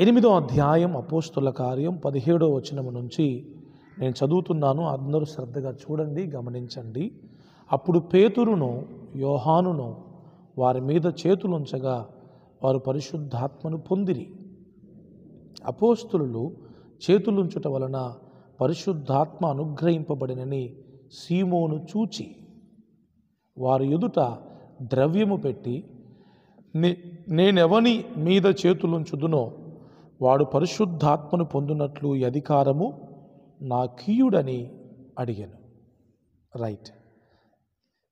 8వ అధ్యాయం అపోస్తుల కార్యం 17వ వచనం నుంచి నేను చదువుతున్నాను. అందరూ శ్రద్ధగా చూడండి, గమనించండి. అప్పుడు పేతురును యోహానును వారి మీద చేతులుంచగా వారు పరిశుద్ధాత్మను పొందిరి. అపోస్తులు చేతులుంచుట వలన పరిశుద్ధాత్మ అనుగ్రహింపబడినని సీమోను చూచి వారి ఎదుట ద్రవ్యము పెట్టి, నేనెవని మీద చేతులుంచుదునో వాడు పరిశుద్ధాత్మను పొందినట్లు ఈ అధికారము నా కీయుడని అడిగాను. రైట్.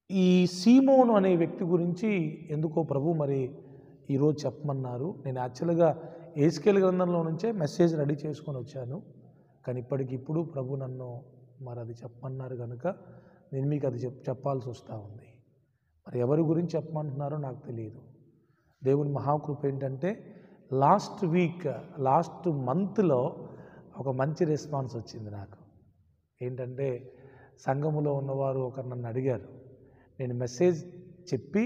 ఈ సీమోను అనే వ్యక్తి గురించి ఎందుకో ప్రభు మరి ఈరోజు చెప్పమన్నారు. నేను యాక్చువల్గా ఏస్కేల్ గ్రంథంలో నుంచే మెసేజ్ రెడీ చేసుకొని వచ్చాను, కానీ ఇప్పటికిప్పుడు ప్రభు నన్ను మరి అది చెప్పమన్నారు కనుక నేను మీకు అది చెప్పాల్సి వస్తూ ఉంది. మరి ఎవరి గురించి చెప్పమంటున్నారో నాకు తెలియదు. దేవుని మహాకృప ఏంటంటే లాస్ట్ మంత్లో ఒక మంచి రెస్పాన్స్ వచ్చింది నాకు. ఏంటంటే సంఘములో ఉన్నవారు ఒకరు నన్ను అడిగారు. నేను మెసేజ్ చెప్పి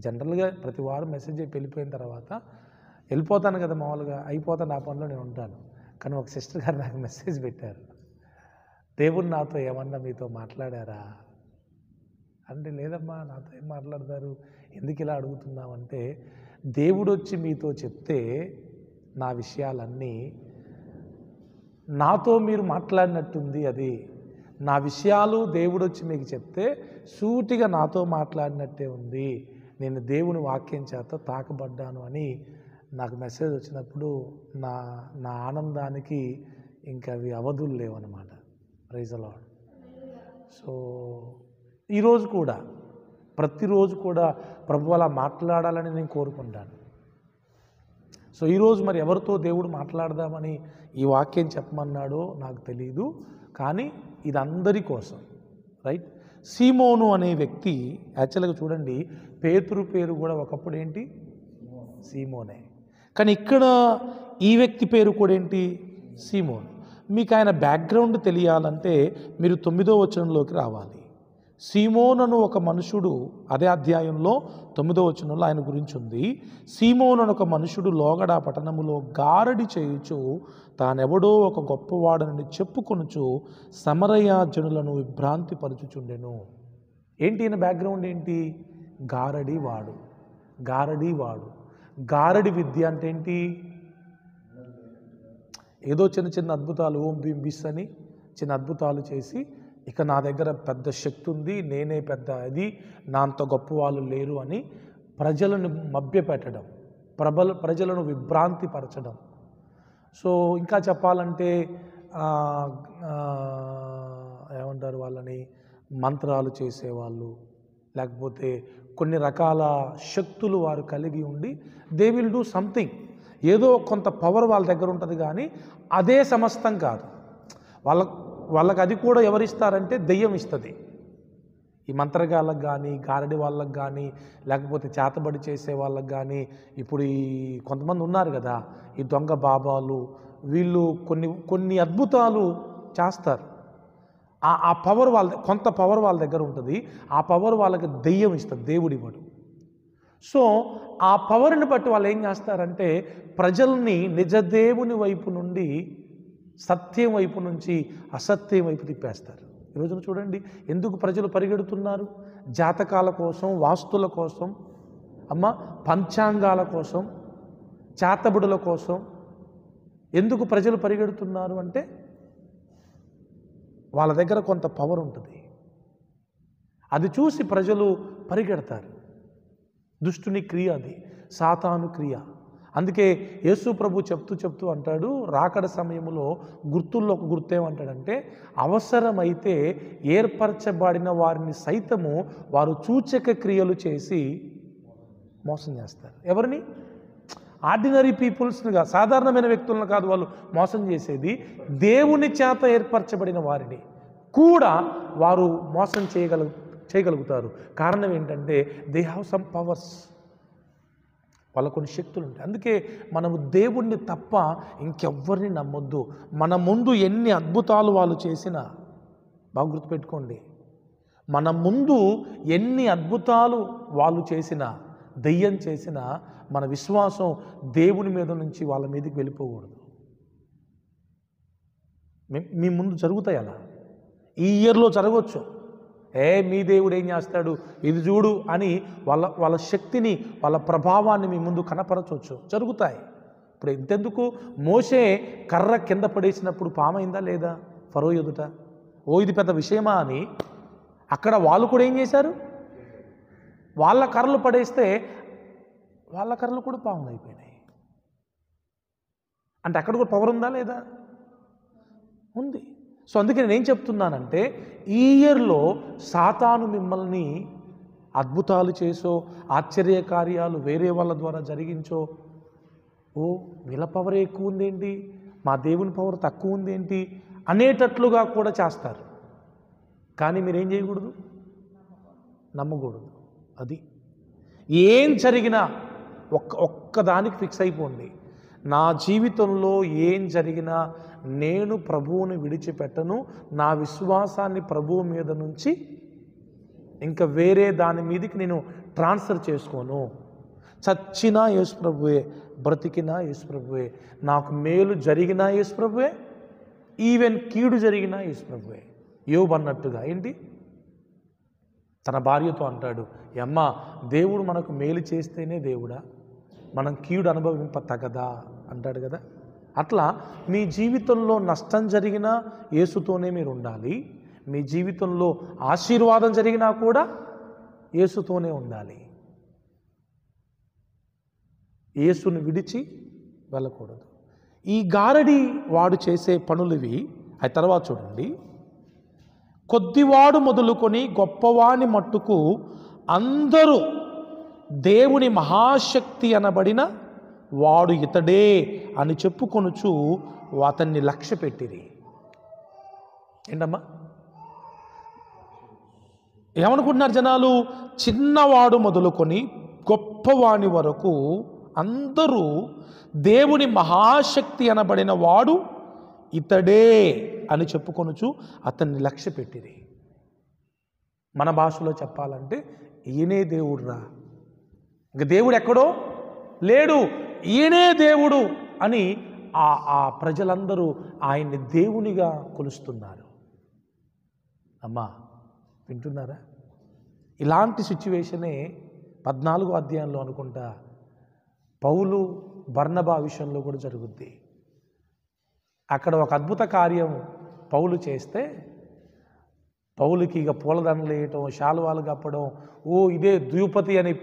జనరల్గా ప్రతి వారం మెసేజ్ చెప్పి వెళ్ళిపోయిన తర్వాత వెళ్ళిపోతాను కదా, మామూలుగా అయిపోతాను, ఆ పనిలో నేను ఉంటాను. కానీ ఒక సిస్టర్ గారు నాకు మెసేజ్ పెట్టారు, దేవుడు నాతో ఏమన్నా మీతో మాట్లాడారా అంటే, లేదమ్మా నాతో ఏం మాట్లాడతారు, ఎందుకు ఇలా అడుగుతున్నామంటే, దేవుడు వచ్చి మీతో చెప్తే నా విషయాలన్నీ నాతో మీరు మాట్లాడినట్టుంది. అది నా విషయాలు దేవుడు వచ్చి మీకు చెప్తే సూటిగా నాతో మాట్లాడినట్టే ఉంది. నేను దేవుని వాక్యం చేత తాకబడ్డాను అని నాకు మెసేజ్ వచ్చినప్పుడు నా ఆనందానికి ఇంకా అవి అవధులు లేవన్నమాట. Praise the lord. సో ఈరోజు కూడా ప్రతిరోజు కూడా ప్రభు అలా మాట్లాడాలని నేను కోరుకుంటాను. సో ఈరోజు మరి ఎవరితో దేవుడు మాట్లాడదామని ఈ వాక్యం చెప్పమన్నాడో నాకు తెలియదు, కానీ ఇది అందరి కోసం. రైట్. సీమోను అనే వ్యక్తి యాక్చువల్గా చూడండి, పేతురు పేరు కూడా ఒకప్పుడు ఏంటి, సీమోనే. కానీ ఇక్కడ ఈ వ్యక్తి పేరు కూడా ఏంటి, సీమోను. మీకు ఆయన బ్యాక్గ్రౌండ్ తెలియాలంటే మీరు 9వ వచనంలోకి రావాలి. సీమోను ఒక మనుషుడు, అదే అధ్యాయంలో 9వ వచనంలో ఆయన గురించి ఉంది. సీమోను ఒక మనుషుడు లోగడ పట్టణములో గారడి చేయుచు తానెవడో ఒక గొప్పవాడనని చెప్పుకొనుచు సమరయ జనులను విభ్రాంతి పరుచుచుండెను. ఏంటి ఈయన బ్యాక్గ్రౌండ్ ఏంటి, గారడివాడు. గారడి విద్య అంటే ఏంటి, ఏదో చిన్న చిన్న అద్భుతాలు, ఓం భీం బిస్ అని చిన్న అద్భుతాలు చేసి, ఇక నా దగ్గర పెద్ద శక్తి ఉంది, నేనే పెద్ద, అది నా అంత గొప్ప వాళ్ళు లేరు అని ప్రజలను మభ్యపెట్టడం, ప్రజలను విభ్రాంతి పరచడం. సో ఇంకా చెప్పాలంటే ఏమంటారు వాళ్ళని, మంత్రాలు చేసేవాళ్ళు, లేకపోతే కొన్ని రకాల శక్తులు వారు కలిగి ఉండి దే విల్ డూ సంథింగ్, ఏదో కొంత పవర్ వాళ్ళ దగ్గర ఉంటుంది, కానీ అదే సమస్తం కాదు. వాళ్ళకి అది కూడా ఎవరిస్తారంటే దెయ్యం ఇస్తుంది. ఈ మంత్రగాళ్ళకు కానీ, గారడి వాళ్ళకు కానీ, లేకపోతే చేతబడి చేసే వాళ్ళకు కానీ, ఇప్పుడు ఈ కొంతమంది ఉన్నారు కదా ఈ దొంగ బాబాలు, వీళ్ళు కొన్ని అద్భుతాలు చేస్తారు. ఆ పవర్ కొంత పవర్ వాళ్ళ దగ్గర ఉంటుంది. ఆ పవర్ వాళ్ళకి దెయ్యం ఇస్తుంది, దేవుడు ఇవ్వడు. సో ఆ పవర్ని బట్టి వాళ్ళు ఏం చేస్తారంటే ప్రజల్ని నిజదేవుని వైపు నుండి సత్యం వైపు నుంచి అసత్యం వైపు తిప్పేస్తారు. ఈరోజున చూడండి ఎందుకు ప్రజలు పరిగెడుతున్నారు, జాతకాల కోసం, వాస్తుల కోసం, పంచాంగాల కోసం, చేతబడుల కోసం. ఎందుకు ప్రజలు పరిగెడుతున్నారు అంటే వాళ్ళ దగ్గర కొంత పవర్ ఉంటుంది, అది చూసి ప్రజలు పరిగెడతారు. దుష్టుని క్రియ అది, సాతాను క్రియ. అందుకే యేసు ప్రభు చెప్తూ అంటాడు, రాకడ సమయంలో గుర్తుల్లో ఒక గుర్తు ఏమంటాడంటే, అవసరమైతే ఏర్పరచబడిన వారిని సైతము వారు సూచక క్రియలు చేసి మోసం చేస్తారు. ఎవరిని, ఆర్డినరీ పీపుల్స్నిగా, సాధారణమైన వ్యక్తులను కాదు వాళ్ళు మోసం చేసేది, దేవుని చేత ఏర్పరచబడిన వారిని కూడా వారు మోసం చేయగలుగుతారు. కారణం ఏంటంటే దే హ్యావ్ సమ్ పవర్స్, వాళ్ళ కొన్ని శక్తులు ఉంటాయి. అందుకే మనము దేవుణ్ణి తప్ప ఇంకెవ్వరిని నమ్మొద్దు. మన ముందు ఎన్ని అద్భుతాలు వాళ్ళు చేసినా, బాగా గుర్తుపెట్టుకోండి, మన ముందు ఎన్ని అద్భుతాలు వాళ్ళు చేసినా దెయ్యం చేసిన మన విశ్వాసం దేవుని మీద నుంచి వాళ్ళ మీదకి వెళ్ళిపోకూడదు. మీ ముందు జరుగుతాయి అలా. ఈ ఇయర్లో జరగవచ్చు. మీ దేవుడు ఏం చేస్తాడు, ఇది చూడు అని వాళ్ళ శక్తిని, వాళ్ళ ప్రభావాన్ని మీ ముందు కనపరచవచ్చు, జరుగుతాయి. ఇప్పుడు ఇంతెందుకు, మోషే కర్ర కింద పడేసినప్పుడు పామైందా లేదా ఫరో ఎదుట? ఇది పెద్ద విషయమా అని అక్కడ వాళ్ళు కూడా ఏం చేశారు, వాళ్ళ కర్రలు పడేస్తే వాళ్ళ కర్రలు కూడా పాములు అయిపోయినాయి. అంటే అక్కడ కూడా పవర్ ఉందా లేదా? ఉంది. సో అందుకే నేనేం చెప్తున్నానంటే, ఈ ఇయర్లో సాతాను మిమ్మల్ని అద్భుతాలు చేసో, ఆశ్చర్య కార్యాలు వేరే వాళ్ళ ద్వారా జరిగించో, వీళ్ళ పవర్ ఎక్కువ ఉందేంటి, మా దేవుని పవర్ తక్కువ ఉందేంటి అనేటట్లుగా కూడా చేస్తారు. కానీ మీరేం చేయకూడదు, నమ్మకూడదు. అది ఏం జరిగినా ఒక్కదానికి ఫిక్స్ అయిపోండి. నా జీవితంలో ఏం జరిగినా నేను ప్రభువుని విడిచిపెట్టను. నా విశ్వాసాన్ని ప్రభువు మీద నుంచి ఇంకా వేరే దాని మీదకి నేను ట్రాన్స్ఫర్ చేసుకోను. చచ్చినా యేసు ప్రభువే, బ్రతికినా యేసు ప్రభువే, నాకు మేలు జరిగినా యేసు ప్రభువే, ఈవెన్ కీడు జరిగినా యేసు ప్రభువే. యోబు అన్నట్టుగా ఏంటి, తన భార్యతో అంటాడు, అమ్మ దేవుడు మనకు మేలు చేస్తేనే దేవుడా, మనం కీడు అనుభవింప తగదా అంటాడు కదా. అట్లా మీ జీవితంలో నష్టం జరిగినా యేసుతోనే మీరు ఉండాలి. మీ జీవితంలో ఆశీర్వాదం జరిగినా కూడా యేసుతోనే ఉండాలి. యేసుని విడిచి వెళ్ళకూడదు. ఈ గారడి వాడు చేసే పనులువి. ఆ తర్వాత చూడండి, కొద్దివాడు మొదలుకొని గొప్పవాని మట్టుకు అందరూ దేవుని మహాశక్తి అనబడిన వాడు ఇతడే అని చెప్పుకొనుచు అతన్ని లక్ష్య పెట్టిరి. ఏంటమ్మా ఏమనుకుంటున్నారు జనాలు? చిన్నవాడు మొదలుకొని గొప్పవాని వరకు అందరూ దేవుని మహాశక్తి అనబడిన వాడు ఇతడే అని చెప్పుకొనుచు అతన్ని లక్ష్య పెట్టిరి. మన భాషలో చెప్పాలంటే ఈయనే దేవుడురా, ఇంక దేవుడు ఎక్కడో లేడు, ఈయనే దేవుడు అని ఆ ప్రజలందరూ ఆయన్ని దేవునిగా కొలుస్తున్నారు. అమ్మా వింటున్నారా? ఇలాంటి సిచ్యువేషనే 14వ అధ్యాయంలో అనుకుంటా పౌలు బర్నబా విషయంలో కూడా జరుగుద్ది. అక్కడ ఒక అద్భుత కార్యం పౌలు చేస్తే, పౌలుకి ఇక పూలదండలు వేయటం, శాలువాలు కప్పడం, ఇదే ద్విపతి అని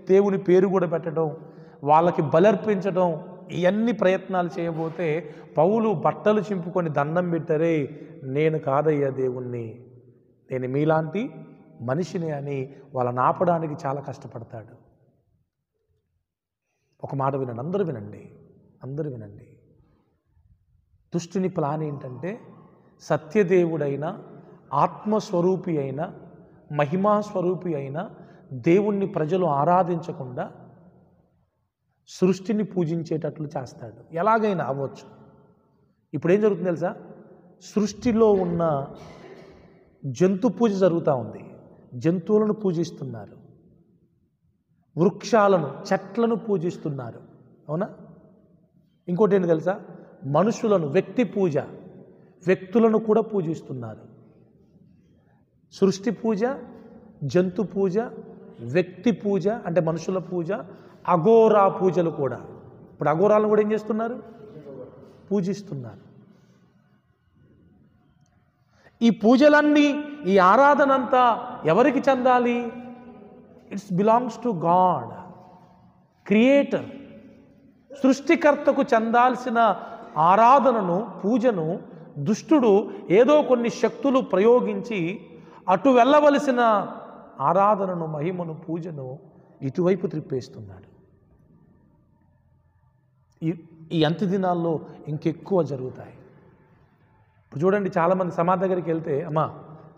దేవుని పేరు కూడా పెట్టడం, వాళ్ళకి బలర్పించడం, ఇవన్నీ ప్రయత్నాలు చేయబోతే పౌలు బట్టలు చింపుకొని దండం పెట్టారే, నేను కాదయ్యా దేవుణ్ణి, నేను మీలాంటి మనిషిని అని వాళ్ళని ఆపడానికి చాలా కష్టపడతాడు. ఒక మాట వినండి, అందరూ వినండి. దుష్టుని ప్లాన్ ఏంటంటే, సత్యదేవుడైన, ఆత్మస్వరూపి అయిన, మహిమాస్వరూపి అయిన దేవుణ్ణి ప్రజలు ఆరాధించకుండా సృష్టిని పూజించేటట్లు చేస్తాడు. ఎలాగైనా అవ్వచ్చు. ఇప్పుడు ఏం జరుగుతుంది తెలుసా? సృష్టిలో ఉన్న జంతు పూజ జరుగుతూ ఉంది. జంతువులను పూజిస్తున్నారు, వృక్షాలను, చెట్లను పూజిస్తున్నారు. అవునా? ఇంకోటి ఏంటి తెలుసా? మనుషులను, వ్యక్తి పూజ, వ్యక్తులను కూడా పూజిస్తున్నారు. సృష్టి పూజ, జంతు పూజ, వ్యక్తి పూజ అంటే మనుషుల పూజ, అఘోరా పూజలు కూడా. ఇప్పుడు అఘోరాలను కూడా ఏం చేస్తున్నారు? పూజిస్తున్నారు. ఈ పూజలన్నీ, ఈ ఆరాధన అంతా ఎవరికి చెందాలి? It's belongs to god, creator. సృష్టికర్తకు చెందాల్సిన ఆరాధనను, పూజను దుష్టుడు ఏదో కొన్ని శక్తులు ప్రయోగించి అటు వెళ్ళవలసిన ఆరాధనను, మహిమను, పూజను ఇటువైపు త్రిప్పేస్తున్నాడు. ఈ అంత్య దినాల్లో ఇంకెక్కువ జరుగుతాయి. ఇప్పుడు చూడండి, చాలామంది సమాధి దగ్గరికి వెళ్తే, అమ్మా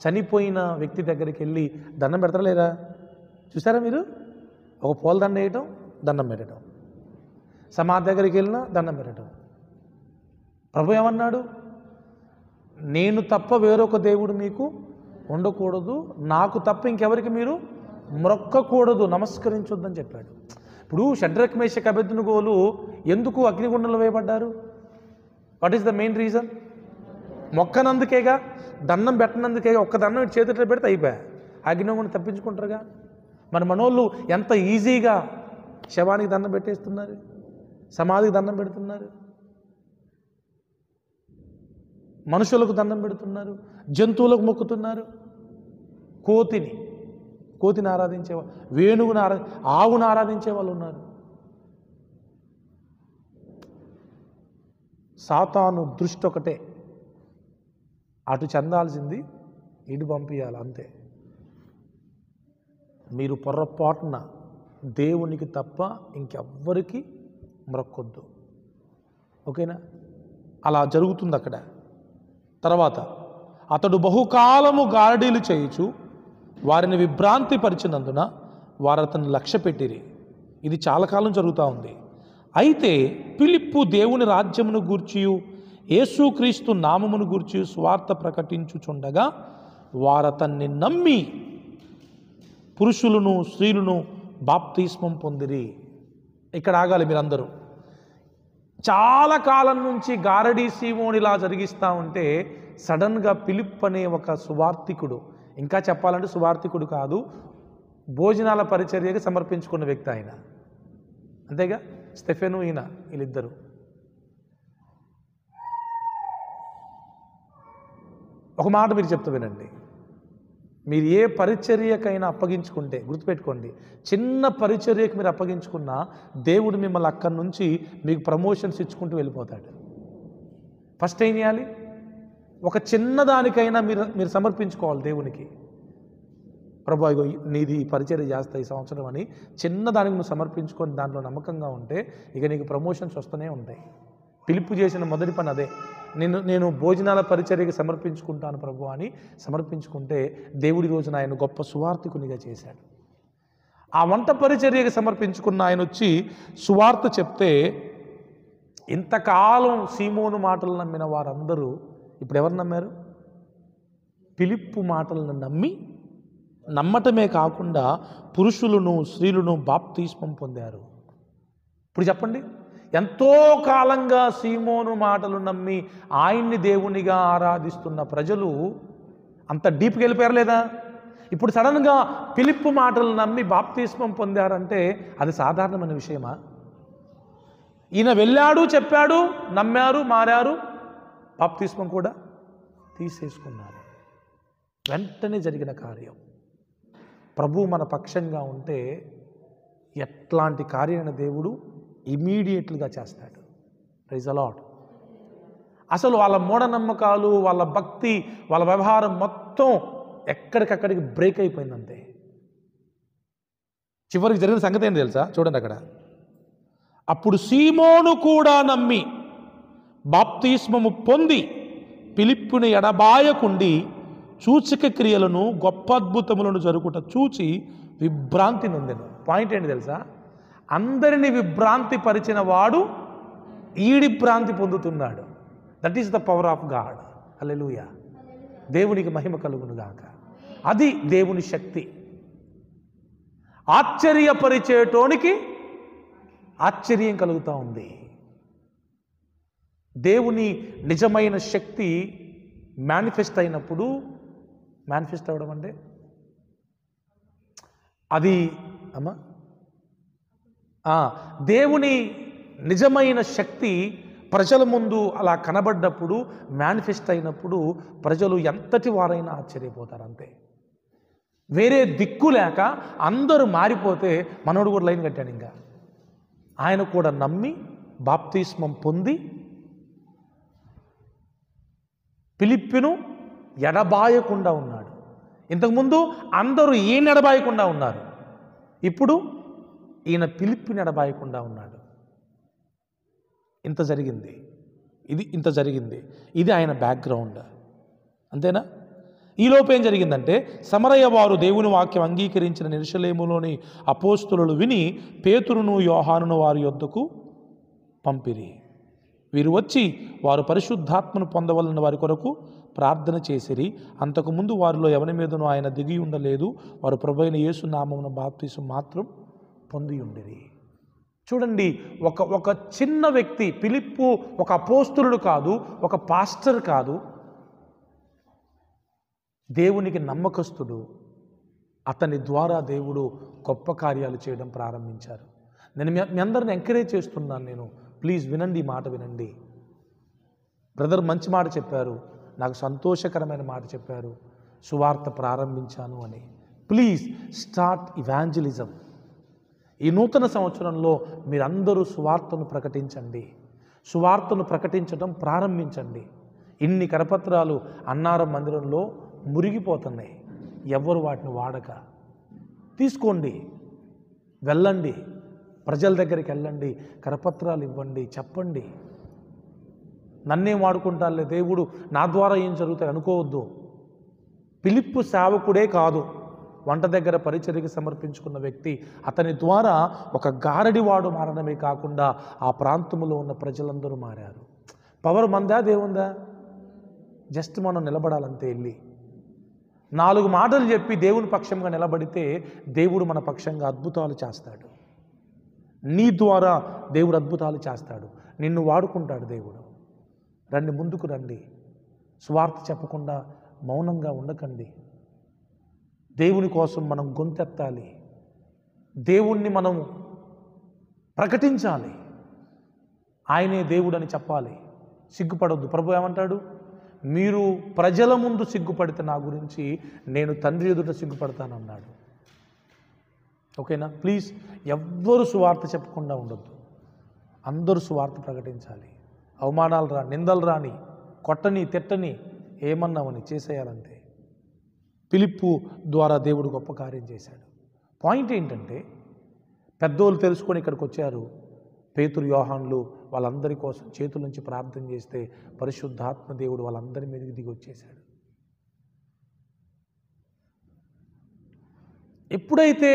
చనిపోయిన వ్యక్తి దగ్గరికి వెళ్ళి దండం పెడతారా లేదా? చూసారా మీరు? ఒక పూల దండ వేయటం, దండం పెట్టడం, సమాధి దగ్గరికి వెళ్ళినా దండం పెట్టడం. ప్రభు ఏమన్నాడు? నేను తప్ప వేరొక దేవుడు మీకు ఉండకూడదు, నాకు తప్ప ఇంకెవరికి మీరు మ్రొక్కకూడదు, నమస్కరించొద్దని చెప్పాడు. ఇప్పుడు షడ్రక్ మేషక్ అబేద్నెగోలు ఎందుకు అగ్నిగుండంలో వేయబడ్డారు? What is the main reason? మొక్కనందుకేగా, దండం పెట్టనందుకేగా. ఒక్క దండం చేతిలో పెడితే అయిపోయా, అగ్నిగుండం తప్పించుకుంటారుగా. మరి మనోళ్ళు ఎంత ఈజీగా శవానికి దండం పెట్టేస్తున్నారు, సమాధికి దండం పెడుతున్నారు, మనుషులకు దండం పెడుతున్నారు, జంతువులకు మొక్కుతున్నారు. కోతిని ఆరాధించేవాళ్ళు, వేణువుని ఆవును ఆరాధించే వాళ్ళు ఉన్నారు. సాతాను దృష్టి ఒకటే, అటు చెందాల్సింది ఇటు పంపించాలి, అంతే. మీరు పొరపాటున దేవునికి తప్ప ఇంకెవ్వరికి మ్రొక్కొద్దు, ఓకేనా? అలా జరుగుతుంది అక్కడ. తర్వాత అతడు బహుకాలము గారడీలు చేయుచు వారిని విభ్రాంతి పరిచినందున వారు అతన్ని లక్ష్యపెట్టిరి. ఇది చాలా కాలం జరుగుతూ ఉంది. అయితే ఫిలిప్పు దేవుని రాజ్యమును గూర్చియు యేసుక్రీస్తు నామమును గూర్చి స్వార్థ ప్రకటించుచుండగా వారతన్ని నమ్మి పురుషులను స్త్రీలను బాప్తిస్మం పొందిరి. ఇక్కడ ఆగాలి మీరందరూ. చాలా కాలం నుంచి గారడీ సీమోని ఇలా జరిగిస్తూ ఉంటే సడన్గా ఫిలిప్ అనే ఒక సువార్థికుడు, ఇంకా చెప్పాలంటే సువార్థికుడు కాదు, భోజనాల పరిచర్యకి సమర్పించుకున్న వ్యక్తి ఆయన, అంతేగా. స్టెఫెను ఈయన, వీళ్ళిద్దరు. ఒక మాట మీరు చెప్తూ వినండి. మీరు ఏ పరిచర్యకైనా అప్పగించుకుంటే గుర్తుపెట్టుకోండి, చిన్న పరిచర్యకు మీరు అప్పగించుకున్నా దేవుడు మిమ్మల్ని అక్కడి నుంచి మీకు ప్రమోషన్స్ ఇచ్చుకుంటూ వెళ్ళిపోతాడు. ఫస్ట్ ఏం చేయాలి? ఒక చిన్నదానికైనా మీరు సమర్పించుకోవాలి దేవునికి. ప్రభు ఇగో నీది పరిచర్య చేస్తా ఈ సంవత్సరం అని చిన్నదానికి నువ్వు సమర్పించుకొని దాంట్లో నమ్మకంగా ఉంటే ఇక నీకు ప్రమోషన్స్ వస్తూనే ఉంటాయి. ఫిలిప్పు చేసిన మొదటి పని అదే. నేను భోజనాల పరిచర్యకి సమర్పించుకుంటాను ప్రభు అని సమర్పించుకుంటే దేవుడి రోజున ఆయన గొప్ప సువార్థికునిగా చేశాడు. ఆ వంట పరిచర్యకి సమర్పించుకున్న ఆయన వచ్చి సువార్త చెప్తే ఇంతకాలం సీమోను మాటలు నమ్మిన వారందరూ ఇప్పుడు ఎవరు నమ్మారు? ఫిలిప్పు మాటలను నమ్మటమే కాకుండా పురుషులను స్త్రీలను బాప్తిస్మం పొందారు. ఇప్పుడు చెప్పండి, ఎంతో కాలంగా సీమోను మాటలు నమ్మి ఆయన్ని దేవునిగా ఆరాధిస్తున్న ప్రజలు అంత డీప్కి వెళ్ళిపోయారు లేదా? ఇప్పుడు సడన్గా ఫిలిప్పు మాటలు నమ్మి బాప్తిస్మం పొందారంటే అది సాధారణమైన విషయమా? ఈయన వెళ్ళాడు, చెప్పాడు, నమ్మారు, మారారు, బాప్తిస్మం కూడా తీసేసుకున్నారు. వెంటనే జరిగిన కార్యం. ప్రభు మన పక్షంగా ఉంటే ఎట్లాంటి కార్యమైన దేవుడు ఇమీడియట్గా చేస్తాడు. Praise the Lord. అసలు వాళ్ళ మూఢనమ్మకాలు, వాళ్ళ భక్తి, వాళ్ళ వ్యవహారం మొత్తం ఎక్కడికక్కడికి బ్రేక్ అయిపోయిందంతే. చివరికి జరిగిన సంగతి ఏంటి తెలుసా? చూడండి అక్కడ. అప్పుడు సీమోను కూడా నమ్మి బాప్తిస్మము పొంది ఫిలిప్పుని ఎడబాయకుండి సూచక క్రియలను గొప్ప అద్భుతములను జరుగుట చూచి విభ్రాంతి నొందెను. పాయింట్ ఏంటి తెలుసా? అందరిని విభ్రాంతి పరిచిన వాడు ఈడి భ్రాంతి పొందుతున్నాడు. That is the power of god. హల్లెలూయా. దేవునికి మహిమ కలుగును గాక. అది దేవుని శక్తి. ఆశ్చర్యపరిచేటోనికి ఆశ్చర్యం కలుగుతూ ఉంది. దేవుని నిజమైన శక్తి మేనిఫెస్ట్ అయినప్పుడు, మేనిఫెస్ట్ అవ్వడం అంటే అది దేవుని నిజమైన శక్తి ప్రజల ముందు అలా కనబడ్డప్పుడు, మేనిఫెస్ట్ అయినప్పుడు ప్రజలు ఎంతటి వారైనా ఆశ్చర్యపోతారు అంతే. వేరే దిక్కు లేక అందరూ మారిపోతే మనోడు కూడా లైన్ కట్టాడు. ఇంకా ఆయన కూడా నమ్మి బాప్తిస్మం పొంది ఫిలిప్పును ఎడబాయకుండా ఉన్నాడు. ఇంతకుముందు అందరూ ఈయన ఎడబాయకుండా ఉన్నారు, ఇప్పుడు ఈయన ఫిలిప్పుని ఎడబాయకుండా ఉన్నాడు. ఇంత జరిగింది, ఇంత జరిగింది. ఇది ఆయన బ్యాక్గ్రౌండ్, అంతేనా? ఈలోపు ఏం జరిగిందంటే, సమరయ వారు దేవుని వాక్యం అంగీకరించిన యెరూషలేములోని అపోస్తులు విని పేతురును యోహానును వారి యొద్దకు పంపిరి. వీరు వచ్చి వారు పరిశుద్ధాత్మను పొందవలన వారి కొరకు ప్రార్థన చేసిరి. అంతకుముందు వారిలో ఎవరి మీదనూ ఆయన దిగి ఉండలేదు. వారు ప్రభువైన యేసు నామమున బాప్తిసం మాత్రం పొంది ఉండిరి. చూడండి, ఒక చిన్న వ్యక్తి ఫిలిప్పు ఒక అపోస్తలుడు కాదు, ఒక పాస్టర్ కాదు, దేవునికి నమ్మకస్తుడు. అతని ద్వారా దేవుడు గొప్ప కార్యాలు చేయడం ప్రారంభించారు. నేను మీ అందరిని ఎంకరేజ్ చేస్తున్నాను. నేను ప్లీజ్ వినండి, ఈ మాట వినండి. బ్రదర్ మంచి మాట చెప్పారు, నాకు సంతోషకరమైన మాట చెప్పారు, సువార్త ప్రారంభించాను అని. Please start evangelism. ఈ నూతన సంవత్సరంలో మీరందరూ సువార్తను ప్రకటించండి. సువార్తను ప్రకటించడం ప్రారంభించండి. ఇన్ని కరపత్రాలు అన్నారం మందిరంలో మురిగిపోతున్నాయి, ఎవ్వరు వాటిని వాడక. తీసుకోండి, వెళ్ళండి, ప్రజల దగ్గరికి వెళ్ళండి, కరపత్రాలు ఇవ్వండి, చెప్పండి. నన్నేం వాడుకుంటారులే దేవుడు, నా ద్వారా ఏం జరుగుతాయి అనుకోవద్దు. ఫిలిప్పు సేవకుడే కాదు, వంట దగ్గర పరిచర్యకి సమర్పించుకున్న వ్యక్తి. అతని ద్వారా ఒక గారడివాడు మారడమే కాకుండా ఆ ప్రాంతంలో ఉన్న ప్రజలందరూ మారారు. పవర్ మందా దేవుందా? జస్ట్ మనం నిలబడాలంతే. వెళ్ళి 4 మాటలు చెప్పి దేవుని పక్షంగా నిలబడితే దేవుడు మన పక్షంగా అద్భుతాలు చేస్తాడు. నీ ద్వారా దేవుడు అద్భుతాలు చేస్తాడు, నిన్ను వాడుకుంటాడు దేవుడు. రండి, ముందుకు రండి. సువార్త చెప్పకుండా మౌనంగా ఉండకండి. దేవుని కోసం మనం గొంతెత్తాలి, దేవుణ్ణి మనం ప్రకటించాలి. ఆయనే దేవుడని చెప్పాలి. సిగ్గుపడొద్దు. ప్రభు ఏమంటాడు? మీరు ప్రజల ముందు సిగ్గుపడితే నా గురించి నేను తండ్రి ఎదుట సిగ్గుపడతానన్నాడు. ఓకేనా? ప్లీజ్ ఎవ్వరు సువార్త చెప్పకుండా ఉండొద్దు. అందరూ సువార్త ప్రకటించాలి. అవమానాలు రా, నిందలు రాని, కొట్టని, తిట్టని, ఏమన్నామని చేసేయాలంతే. ఫిలిప్పు ద్వారా దేవుడు గొప్ప కార్యం చేశాడు. పాయింట్ ఏంటంటే, పెద్దోళ్ళు తెలుసుకొని ఇక్కడికి వచ్చారు. పేతురు, యోహాన్లు వాళ్ళందరి కోసం చేతుల నుంచి ప్రార్థన చేస్తే పరిశుద్ధాత్మ దేవుడు వాళ్ళందరి మీదకి దిగి వచ్చేశాడు. ఎప్పుడైతే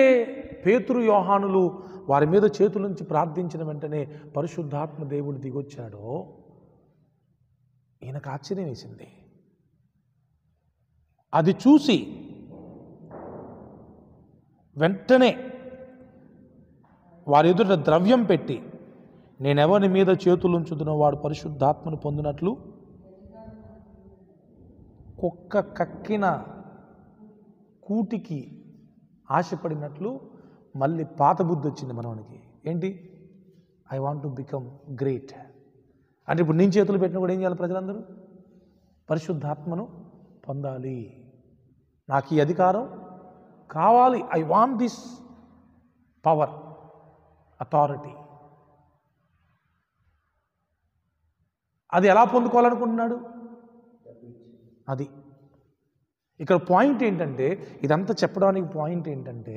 పేతురు, యోహానులు వారి మీద చేతుల నుంచి ప్రార్థించిన వెంటనే పరిశుద్ధాత్మ దేవుడు దిగొచ్చాడో ఈయనకు ఆశ్చర్యం వేసింది. అది చూసి వెంటనే వారి ఎదుట ద్రవ్యం పెట్టి, నేనెవరి మీద చేతులుంచుదునో వాడు పరిశుద్ధాత్మను పొందినట్లు కుక్క కక్కిన కూటికి ఆశపడినట్లు మళ్ళీ పాత బుద్ధి వచ్చింది మనవనికి. ఏంటి? I want to become great అంటే ఇప్పుడు నేను చేతులు పెట్టిన కూడా ఏం చేయాలి? ప్రజలందరూ పరిశుద్ధాత్మను పొందాలి. నాకు ఈ అధికారం కావాలి. I want this power, authority. అది ఎలా పొందుకోవాలనుకుంటున్నాడు? అది ఇక్కడ పాయింట్ ఏంటంటే, ఇదంతా చెప్పడానికి పాయింట్ ఏంటంటే,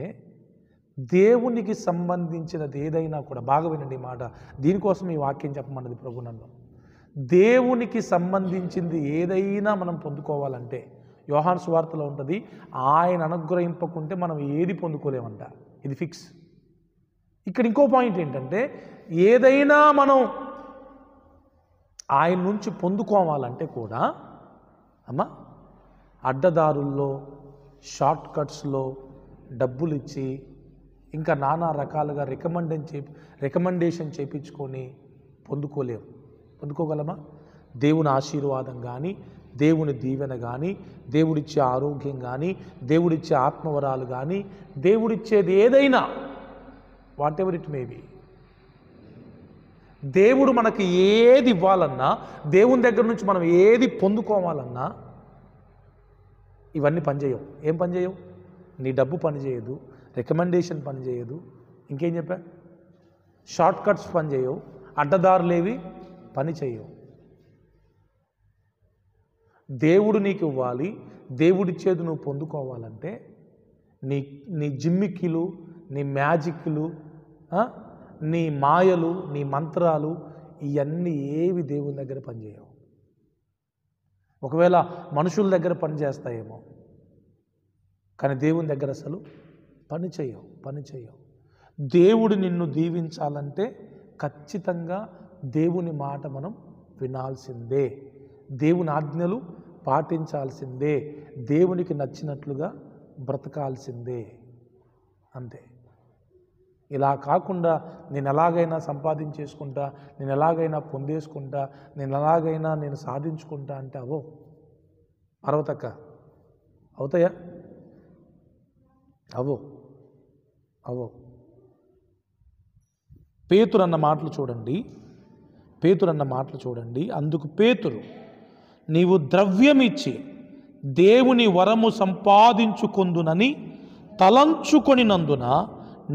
దేవునికి సంబంధించినది ఏదైనా కూడా, బాగా వినండి ఈ మాట, దీనికోసం ఈ వాక్యం చెప్పమన్నది ప్రభు నన్ను. దేవునికి సంబంధించింది ఏదైనా మనం పొందుకోవాలంటే, యోహాను సువార్తలో ఉంటుంది, ఆయన అనుగ్రహింపకుంటే మనం ఏది పొందుకోలేమంట. ఇది ఫిక్స్. ఇక్కడ ఇంకో పాయింట్ ఏంటంటే, ఏదైనా మనం ఆయన నుంచి పొందుకోవాలంటే కూడా అమ్మా అడ్డదారుల్లో, షార్ట్ కట్స్లో డబ్బులు ఇచ్చి ఇంకా నానా రకాలుగా రికమెండేషన్ చేయించుకొని పొందుకోలేము. పొందుకోగలమా? దేవుని ఆశీర్వాదం కానీ, దేవుని దీవెన కానీ, దేవుడిచ్చే ఆరోగ్యం కానీ, దేవుడిచ్చే ఆత్మవరాలు కానీ, దేవుడిచ్చేది ఏదైనా, what ever it may be, దేవుడు మనకి ఏది ఇవ్వాలన్నా, దేవుని దగ్గర నుంచి మనం ఏది పొందుకోవాలన్నా ఇవన్నీ పనిచేయవు. ఏం పనిచేయవు? నీ డబ్బు పనిచేయదు, రికమెండేషన్ పనిచేయదు, ఇంకేం చెప్పా, షార్ట్ కట్స్ పనిచేయవు, అడ్డదారులేవి పని చేయవు. దేవుడు నీకు ఇవ్వాలి, దేవుడిచ్చేది నువ్వు పొందుకోవాలంటే నీ జిమ్మిక్కిలు, నీ మ్యాజిక్లు, నీ మాయలు, నీ మంత్రాలు, ఇవన్నీ ఏవి దేవుని దగ్గర పనిచేయవు. ఒకవేళ మనుషుల దగ్గర పనిచేస్తాయేమో, కానీ దేవుని దగ్గర అసలు పనిచేయవు. దేవుడు నిన్ను దీవించాలంటే ఖచ్చితంగా దేవుని మాట మనం వినాల్సిందే, దేవుని ఆజ్ఞలు పాటించాల్సిందే, దేవునికి నచ్చినట్లుగా బ్రతకాల్సిందే. అంతే. ఇలా కాకుండా నేను ఎలాగైనా సంపాదించేసుకుంటా, నేను ఎలాగైనా పొందేసుకుంటా, నేను సాధించుకుంటా అంటే అరవతక్క అవుతాయా? అవో. పేతురు అన్న మాటలు చూడండి. అందుకు పేతురు, నీవు ద్రవ్యమిచ్చి దేవుని వరము సంపాదించుకొందునని తలంచుకొనినందున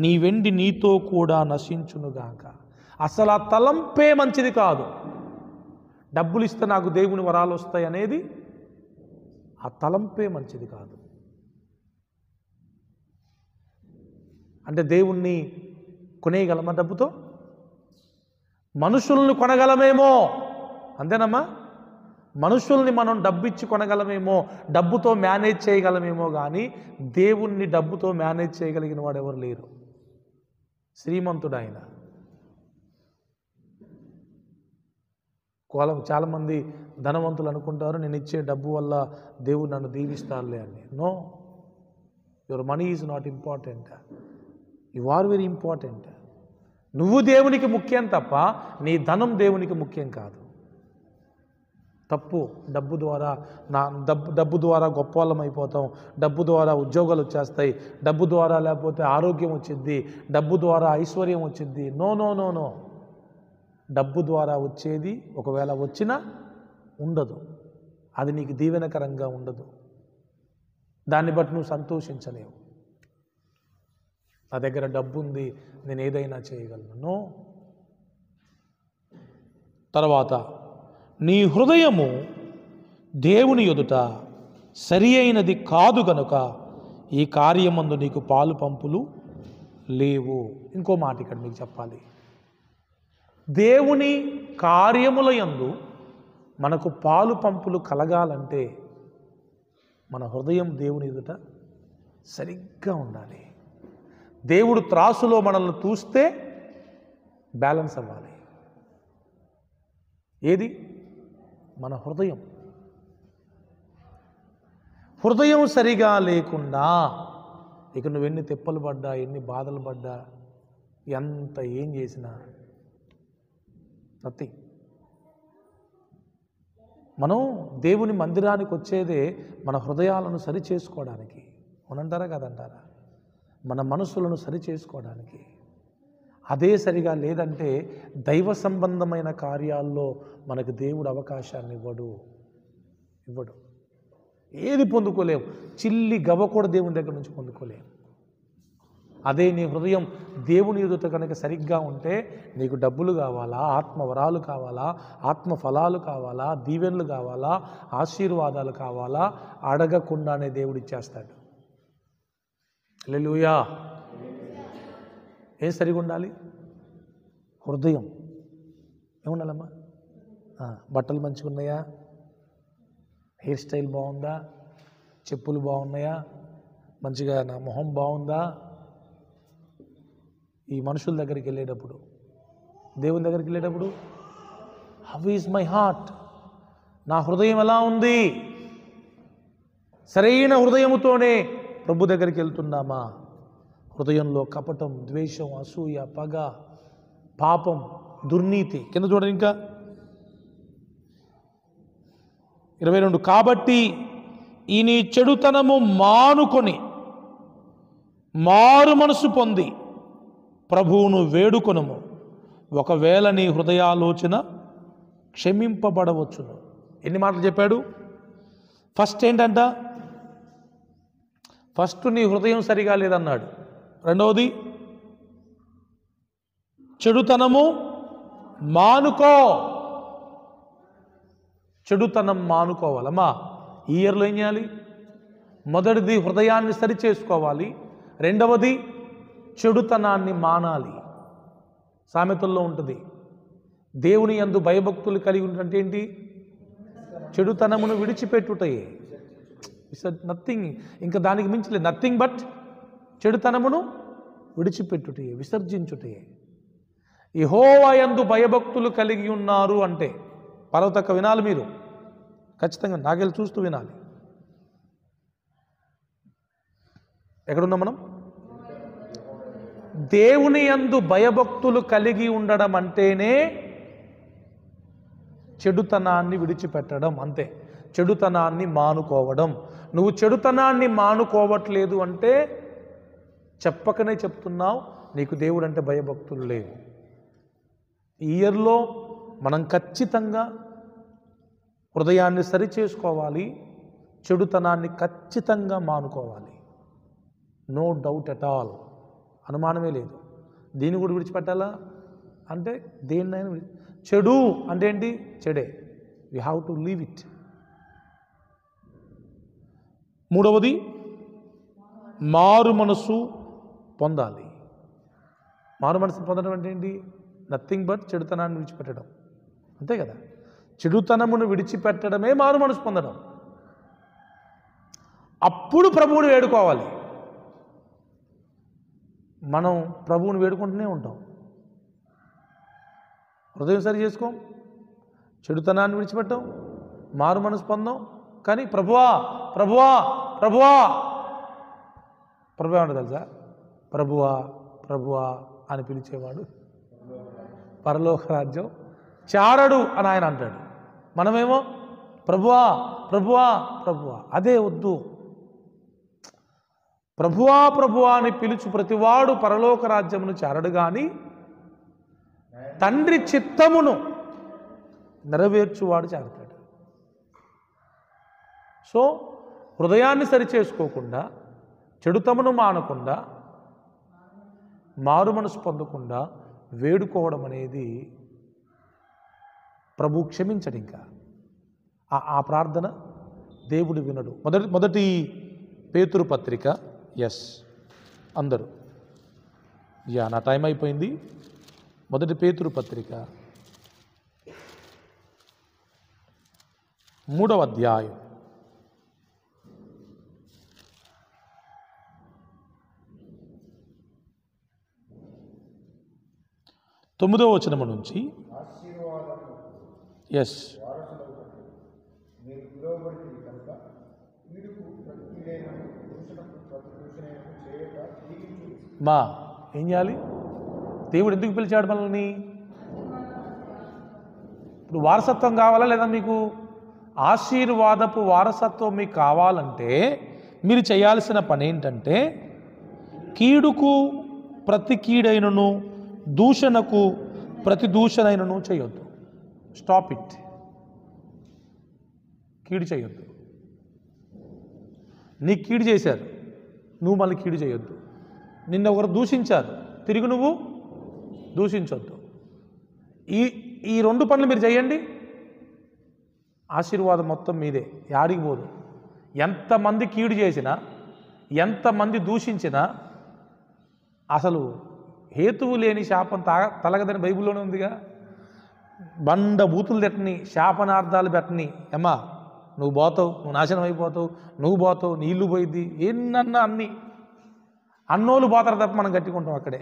నీ వెండి నీతో కూడా నశించునుగాక. అసలు ఆ తలంపే మంచిది కాదు. డబ్బులు ఇస్తే నాకు దేవుని వరాలు వస్తాయి అనేది ఆ తలంపే మంచిది కాదు. అంటే దేవుణ్ణి కొనేయగలమా డబ్బుతో? మనుషుల్ని కొనగలమేమో, అంతేనమ్మా? మనుషుల్ని మనం డబ్బిచ్చి కొనగలమేమో, డబ్బుతో మేనేజ్ చేయగలమేమో, కానీ దేవుణ్ణి డబ్బుతో మేనేజ్ చేయగలిగిన వాడు ఎవరు లేరు. శ్రీమంతుడు ఆయన. చాలామంది ధనవంతులు అనుకుంటారు, నేను ఇచ్చే డబ్బు వల్ల దేవుడు నన్ను దీవిస్తారులే అని. No, your money is not important, you are very important. నువ్వు దేవునికి ముఖ్యం తప్ప నీ ధనం దేవునికి ముఖ్యం కాదు. తప్పు. డబ్బు ద్వారా గొప్ప వాళ్ళం అయిపోతాం, డబ్బు ద్వారా ఉద్యోగాలు వచ్చేస్తాయి, డబ్బు ద్వారా లేకపోతే ఆరోగ్యం వచ్చింది, డబ్బు ద్వారా ఐశ్వర్యం వచ్చింది. నో. డబ్బు ద్వారా వచ్చేది ఒకవేళ వచ్చినా ఉండదు, అది నీకు దీవెనకరంగా ఉండదు, దాన్ని బట్టి నువ్వు సంతోషించలేవు. నా దగ్గర డబ్బు ఉంది, నేను ఏదైనా చేయగలను. నో. తర్వాత, నీ హృదయము దేవుని ఎదుట సరి అయినది కాదు గనుక ఈ కార్యమందు నీకు పాలు పంపులు లేవు. ఇంకో మాట ఇక్కడ మీకు చెప్పాలి. దేవుని కార్యముల యందు మనకు పాలు పంపులు కలగాలంటే మన హృదయం దేవుని ఎదుట సరిగ్గా ఉండాలి. దేవుడు త్రాసులో మనల్ని చూస్తే బ్యాలెన్స్ అవ్వాలి. ఏది? మన హృదయం సరిగా లేకుండా ఇక నువ్వు ఎన్ని తిప్పలు పడ్డా, ఎన్ని బాధలు పడ్డా, ఎంత ఏం చేసినా నథింగ్. మనం దేవుని మందిరానికి వచ్చేదే మన హృదయాలను సరి చేసుకోవడానికి, అవునంటారా కదంటారా? మన మనసులను సరి చేసుకోవడానికి. అదే సరిగా లేదంటే దైవ సంబంధమైన కార్యాల్లో మనకు దేవుడు అవకాశాన్ని ఇవ్వడు. ఏది పొందుకోలేము, చిల్లి గవ్వ కూడా దేవుని దగ్గర నుంచి పొందుకోలేము. అదే నీ హృదయం దేవుని ఎదుట కనుక సరిగ్గా ఉంటే నీకు డబ్బులు కావాలా, ఆత్మవరాలు కావాలా, ఆత్మ ఫలాలు కావాలా, దీవెనలు కావాలా, ఆశీర్వాదాలు కావాలా, అడగకుండానే దేవుడు ఇచ్చేస్తాడు. హల్లెలూయా. ఏం సరిగా ఉండాలి? హృదయం ఏముండాలమ్మా? బట్టలు మంచిగా ఉన్నాయా? హెయిర్ స్టైల్ బాగుందా? చెప్పులు బాగున్నాయా? మంచిగా నా మొహం బాగుందా? ఈ మనుషుల దగ్గరికి వెళ్ళేటప్పుడు, దేవుని దగ్గరికి వెళ్ళేటప్పుడు, హౌ ఈజ్ మై హార్ట్? నా హృదయం ఎలా ఉంది? సరైన హృదయముతోనే ప్రభు దగ్గరికి వెళ్తున్నామా? హృదయంలో కపటం, ద్వేషం, అసూయ, పగ, పాపం, దుర్నీతి. కింద చూడండి ఇంకా 22. కాబట్టి ఈ నీ చెడుతనము మానుకొని మారు మనసు పొంది ప్రభువును వేడుకొనుము, ఒకవేళ నీ హృదయాలోచన క్షమింపబడవచ్చును. ఎన్ని మాటలు చెప్పాడు? ఫస్ట్ ఏంటంట? ఫస్ట్ నీ హృదయం సరిగా లేదన్నాడు. రెండవది చెడుతనము మానుకో. చెడుతనం మానుకోవాలమ్మా. ఈ ఇయర్లో ఏం చేయాలి? మొదటిది హృదయాన్ని సరి చేసుకోవాలి, రెండవది చెడుతనాన్ని మానాలి. సామెతల్లో ఉంటుంది, దేవుని యందు భయభక్తులు కలిగి ఉన్నట్టు ఏంటి? చెడుతనమును విడిచిపెట్టుటయే. నథింగ్, ఇంకా దానికి మించలేదు. Nothing but చెడుతనమును విడిచిపెట్టుటయే, విసర్జించుటయే. యెహోవా యందు భయభక్తులు కలిగి ఉన్నారు అంటే పర్వతక్క వినాలి, మీరు ఖచ్చితంగా నాకెళ్ళి చూస్తూ వినాలి. ఎక్కడున్నాం మనం? దేవుని యందు భయభక్తులు కలిగి ఉండడం అంటేనే చెడుతనాన్ని విడిచిపెట్టడం, అంతే. చెడుతనాన్ని మానుకోవడం. నువ్వు చెడుతనాన్ని మానుకోవట్లేదు అంటే చెప్పకనే చెప్తున్నావు, నీకు దేవుడు అంటే భయభక్తులు లేవు. ఈ ఇయర్లో మనం ఖచ్చితంగా హృదయాన్ని సరిచేసుకోవాలి, చెడుతనాన్ని ఖచ్చితంగా మానుకోవాలి. నో డౌట్ ఎట్ ఆల్, అనుమానమే లేదు. దీన్ని కూడా విడిచిపెట్టాలా అంటే దేన్నైనా చెడు అంటే ఏంటి? చెడే. We have to leave it. మూడవది మారు మనసు పొందాలి. మారు మనసు పొందడం అంటే ఏంటి? నథింగ్ బట్ చెడుతనాన్ని విడిచిపెట్టడం, అంతే కదా. చెడుతనమును విడిచిపెట్టడమే మారు మనసు పొందడం. అప్పుడు ప్రభువుని వేడుకోవాలి. మనం ప్రభువుని వేడుకుంటూనే ఉంటాం, హృదయం సరి చేసుకోం, చెడుతనాన్ని విడిచిపెట్టాం, మారు మనసు పొందాం. కానీ ప్రభువా ప్రభువా ప్రభువా ప్రభు ఏమంటారు తెలుసా? ప్రభువా ప్రభువా అని పిలిచేవాడు పరలోక రాజ్యం చారడు అని ఆయన అంటాడు. మనమేమో ప్రభువా ప్రభువా ప్రభువా. అదే వద్దు. ప్రభువా ప్రభువా అని పిలుచు ప్రతివాడు పరలోక రాజ్యమును చారడు కానీ తండ్రి చిత్తమును నెరవేర్చువాడు చేరతాడు. సో హృదయాన్ని సరిచేసుకోకుండా, చెడుతమును మానకుండా, మారు మనసు పొందకుండా వేడుకోవడం అనేది ప్రభు క్షమించడు. ఇంకా ఆ ప్రార్థన దేవుడు వినడు. మొదటి పేతురు పత్రిక, ఎస్ అందరూ, నా టైం అయిపోయింది. మొదటి పేతురు పత్రిక 3వ అధ్యాయం 9వ వచనము నుంచి, ఎస్ మా ఏం చేయాలి? దేవుడు ఎందుకు పిలిచాడు మనల్ని? ఇప్పుడు వారసత్వం కావాలా లేదా? మీకు ఆశీర్వాదపు వారసత్వం మీకు కావాలంటే మీరు చేయాల్సిన పని ఏంటంటే, కీడుకు ప్రతి కీడైనను, దూషణకు ప్రతి దూషణైనను చేయొద్దు. Stop it. కీడు చేయొద్దు. నీకు కీడు చేశారు, నువ్వు మళ్ళీ కీడు చేయొద్దు. నిన్న ఒకరు దూషించారు, తిరిగి నువ్వు దూషించొద్దు. ఈ 2 పనులు మీరు చేయండి, ఆశీర్వాదం మొత్తం మీదే, యాడికి పోదు. ఎంతమంది కీడు చేసినా, ఎంతమంది దూషించినా, అసలు హేతువు లేని శాపం తలగదని బైబిల్లోనే ఉందిగా. బండ బూతులు పెట్టని, శాపనార్థాలు పెట్టని, ఏమ్మా నువ్వు పోతావు, నువ్వు నాశనం అయిపోతావు, నువ్వు పోతావు, నీళ్లు పోయిద్ది, ఎన్నన్నా అన్నీ అన్నోళ్ళు పోతారు తప్ప మనం గట్టికుంటాం అక్కడే.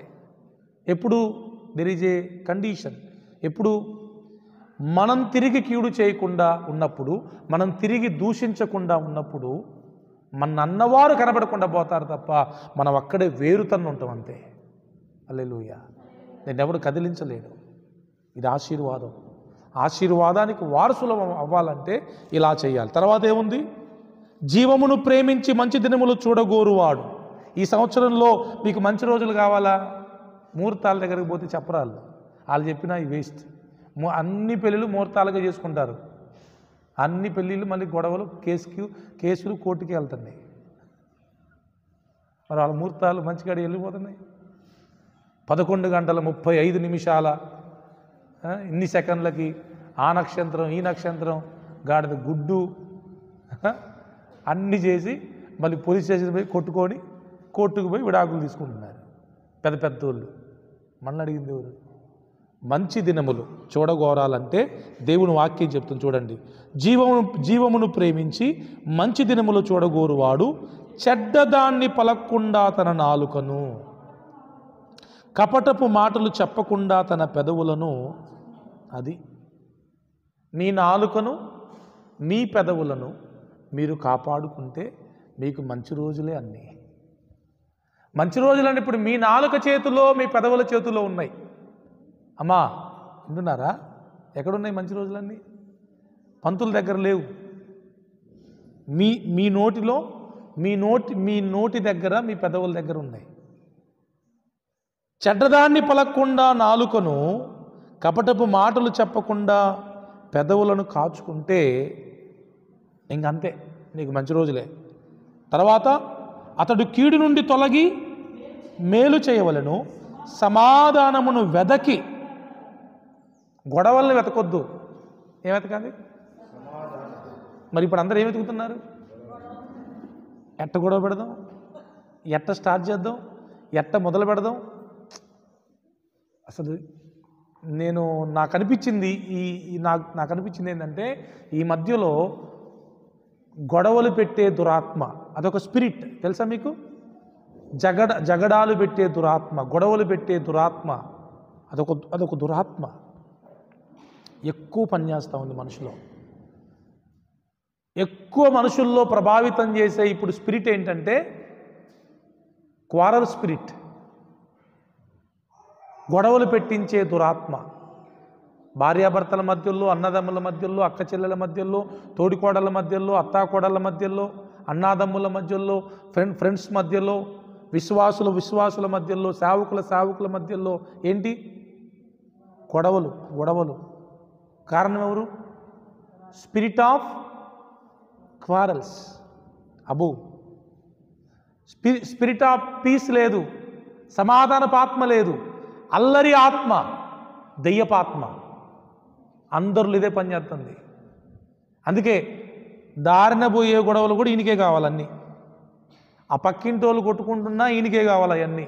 ఎప్పుడు దెర్ ఈజ్ ఏ కండిషన్. ఎప్పుడు మనం తిరిగి కీడు చేయకుండా ఉన్నప్పుడు, మనం తిరిగి దూషించకుండా ఉన్నప్పుడు మన అన్నవారు కనబడకుండా పోతారు తప్ప మనం అక్కడే వేరుతన్న ఉంటాం, అంతే. హల్లెలూయా. నేను ఎవడు కదిలించలేడు. ఇది ఆశీర్వాదం. ఆశీర్వాదానికి వారసులం అవ్వాలంటే ఇలా చేయాలి. తర్వాత ఏముంది? జీవమును ప్రేమించి మంచి దినములు చూడగోరువాడు. ఈ సంవత్సరంలో మీకు మంచి రోజులు కావాలా? ముహూర్తాల దగ్గరికి పోతే చెప్పరాళ్ళు, వాళ్ళు చెప్పినా ఈ వేస్ట్. అన్ని పెళ్ళిళ్ళు ముహూర్తాలుగా చేసుకుంటారు. అన్ని పెళ్ళిళ్ళు మళ్ళీ గొడవలు, కేసులు కోర్టుకి వెళ్తున్నాయి. మరి వాళ్ళ ముహూర్తాలు మంచిగా వెళ్ళిపోతున్నాయి. 11 గంటల 35 నిమిషాల ఇన్ని సెకండ్లకి ఆ నక్షత్రం ఈ నక్షత్రం గాడిద గుడ్డు అన్నీ చేసి మళ్ళీ పోలీస్ స్టేషన్ పోయి కొట్టుకొని కోర్టుకు పోయి విడాకులు తీసుకుంటున్నారు పెద్ద పెద్దోళ్ళు. మన అడిగింది ఎవరు? మంచి దినములు చూడగోరాలంటే దేవుని వాక్యం చెప్తుంది చూడండి. జీవమును ప్రేమించి మంచి దినములు చూడగోరువాడు చెడ్డదాన్ని పలక్కుండా తన నాలుకను, కపటపు మాటలు చెప్పకుండా తన పెదవులను, అది మీ నాలుకను మీ పెదవులను మీరు కాపాడుకుంటే మీకు మంచి రోజులే అన్నీ. మంచి రోజులని ఇప్పుడు మీ నాలుక చేతిలో మీ పెదవుల చేతిలో ఉన్నాయి. అమ్మా వింటున్నారా? ఎక్కడున్నాయి మంచి రోజులన్నీ? పంతుల దగ్గర లేవు. మీ నోటిలో మీ నోటి దగ్గర మీ పెదవుల దగ్గర ఉన్నాయి. చెడ్డదాన్ని పలకకుండా నాలుకను, కపటపు మాటలు చెప్పకుండా పెదవులను కాచుకుంటే ఇంకంతే, నీకు మంచి రోజులే. తర్వాత అతడు కీడు నుండి తొలగి మేలు చేయవలెను, సమాధానమును వెదకి. గొడవల్ని వెతకొద్దు. ఏం వెతకాలి మరి? ఇప్పుడు అందరూ ఏం వెతుకుతున్నారు? ఎట్ట గొడవ పెడదాం, ఎట్ట స్టార్ట్ చేద్దాం, ఎట్ట మొదలు పెడదాం. అసలు నాకు అనిపించింది నాకు అనిపించింది ఏంటంటే, ఈ మధ్యలో గొడవలు పెట్టే దురాత్మ, అదొక స్పిరిట్ తెలుసా మీకు? జగడాలు పెట్టే దురాత్మ, గొడవలు పెట్టే దురాత్మ, అదొక దురాత్మ ఎక్కువ పనిచేస్తూ ఉంది మనుషులో. ఎక్కువ మనుషుల్లో ప్రభావితం చేసే ఇప్పుడు స్పిరిట్ ఏంటంటే క్వారల్ స్పిరిట్, గొడవలు పెట్టించే దురాత్మ. భార్యాభర్తల మధ్యలో, అన్నదమ్ముల మధ్యలో, అక్క చెల్లెల మధ్యలో, తోడికోడళ్ళ మధ్యలో, అత్తాకోడళ్ళ మధ్యలో, అన్నాదమ్ముల మధ్యలో, ఫ్రెండ్స్ మధ్యలో, విశ్వాసుల మధ్యలో, సేవకుల మధ్యలో ఏంటి? గొడవలు. కారణం ఎవరు? Spirit of quarrels. Abu spirit of piece లేదు, సమాధానపు ఆత్మ లేదు, అల్లరి ఆత్మ, దెయ్యపాత్మ. అందరిలో ఇదే పని చేస్తుంది. అందుకే దారిన పోయే గొడవలు కూడా ఈయనకే కావాలన్నీ. ఆ పక్కింటోళ్ళు కొట్టుకుంటున్నా ఈయనకే కావాలి అవన్నీ.